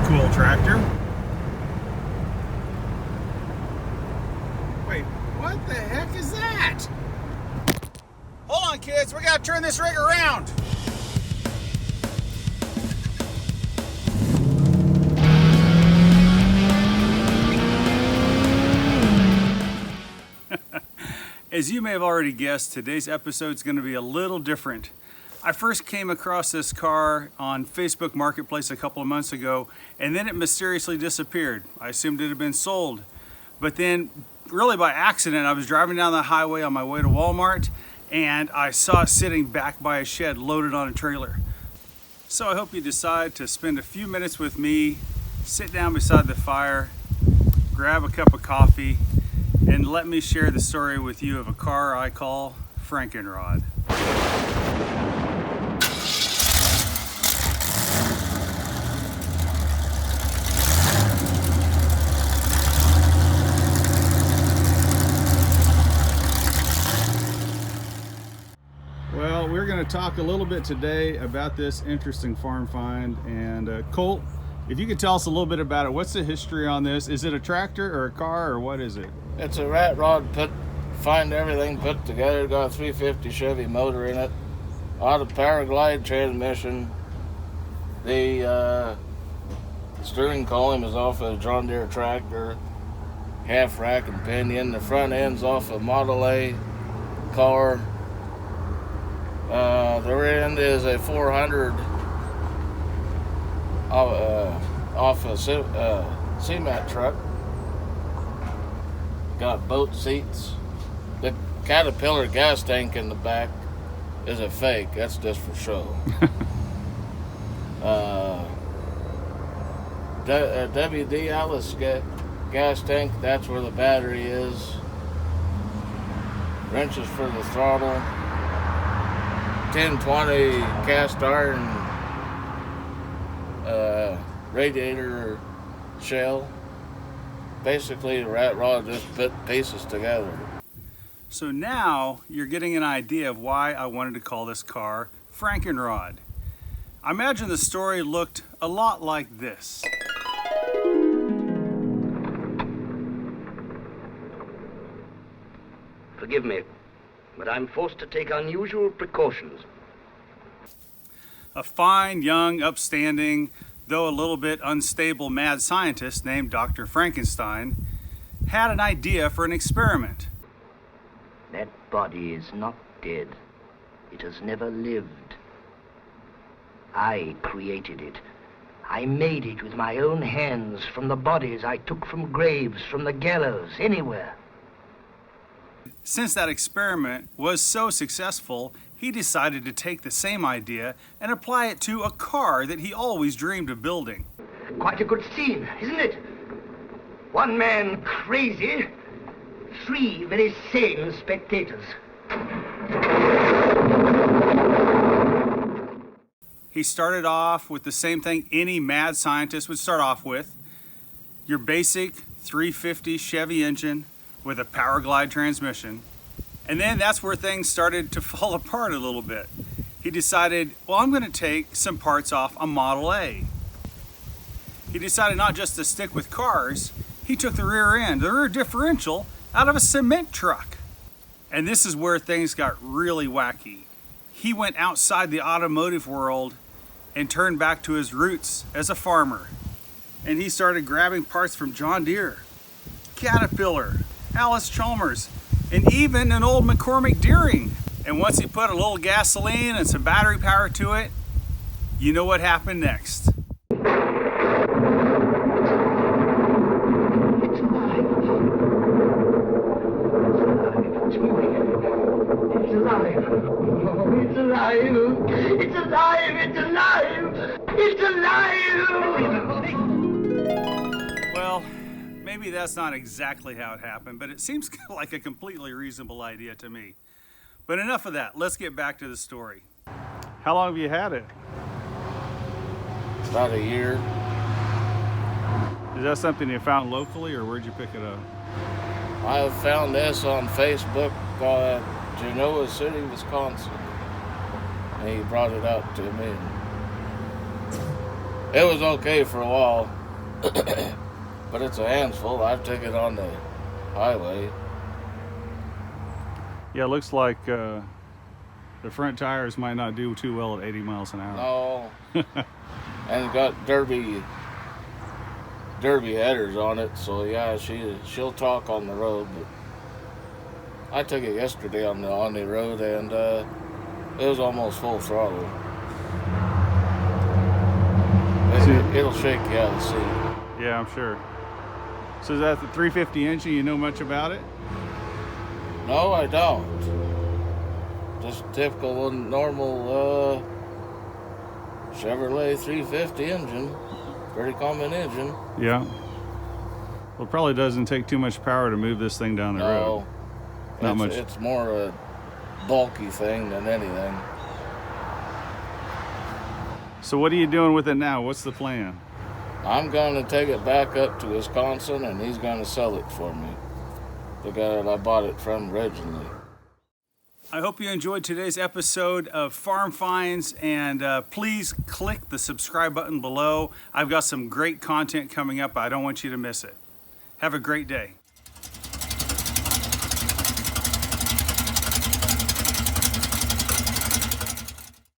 cool tractor. Wait, what the heck is that? Hold on, kids, we gotta turn this rig around. As you may have already guessed, today's episode is going to be a little different. I first came across this car on Facebook Marketplace a couple of months ago, and then it mysteriously disappeared. I assumed it had been sold. But then, really by accident, I was driving down the highway on my way to Walmart, and I saw it sitting back by a shed loaded on a trailer. So I hope you decide to spend a few minutes with me, sit down beside the fire, grab a cup of coffee, and let me share the story with you of a car I call Frankenrod. Well, we're going to talk a little bit today about this interesting farm find. And Colt, if you could tell us a little bit about it, what's the history on this? Is it a tractor or a car or what is it? It's a rat rod find everything put together. Got a 350 Chevy motor in it. Auto power glide transmission. The steering column is off a John Deere tractor. Half rack and pinion. The front end's off a Model A car. The rear end is a 400 off a cement truck. Got boat seats. The Caterpillar gas tank in the back is a fake. That's just for show. WD Allis gas tank, that's where the battery is. Wrenches for the throttle. 1020 cast iron radiator shell. Basically, the rat rod just put pieces together. So now you're getting an idea of why I wanted to call this car Frankenrod. I imagine the story looked a lot like this. Forgive me, but I'm forced to take unusual precautions. A fine, young, upstanding, though a little bit unstable mad scientist named Dr. Frankenstein had an idea for an experiment. That body is not dead. It has never lived. I created it. I made it with my own hands from the bodies I took from graves, from the gallows, anywhere. Since that experiment was so successful, he decided to take the same idea and apply it to a car that he always dreamed of building. Quite a good scene, isn't it? One man crazy, three very sane spectators. He started off with the same thing any mad scientist would start off with. Your basic 350 Chevy engine with a power glide transmission. And then that's where things started to fall apart a little bit. He decided, well, I'm going to take some parts off a Model A. He decided not just to stick with cars, he took the rear end, the rear differential, out of a cement truck. And this is where things got really wacky. He went outside the automotive world and turned back to his roots as a farmer. And he started grabbing parts from John Deere, Caterpillar, Allis Chalmers, and even an old McCormick Deering. And once he put a little gasoline and some battery power to it, you know what happened next. It's alive. It's moving. It's alive. Oh, it's alive. It's alive. It's alive. It's alive. Well, maybe that's not exactly how it happened, but it seems like a completely reasonable idea to me. But enough of that. Let's get back to the story. How long have you had it? About a year. Is that something you found locally, or where'd you pick it up? I found this on Facebook, Genoa City, Wisconsin. And he brought it out to me. It was okay for a while, but it's a handful. I took it on the highway. Yeah, it looks like the front tires might not do too well at 80 miles an hour. No. And it got derby headers on it, so yeah, she'll talk on the road. But I took it yesterday on the road, and it was almost full throttle. It'll shake you out of the seat. Yeah, I'm sure. So is that the 350 engine? You know much about it? No, I don't. Just typical normal Chevrolet 350 engine. Pretty common engine. Yeah. Well, it probably doesn't take too much power to move this thing down the road. Not much. It's more a bulky thing than anything. So what are you doing with it now? What's the plan? I'm going to take it back up to Wisconsin, and he's going to sell it for me. The guy that I bought it from originally. I hope you enjoyed today's episode of Farm Finds, and please click the subscribe button below. I've got some great content coming up. I don't want you to miss it. Have a great day.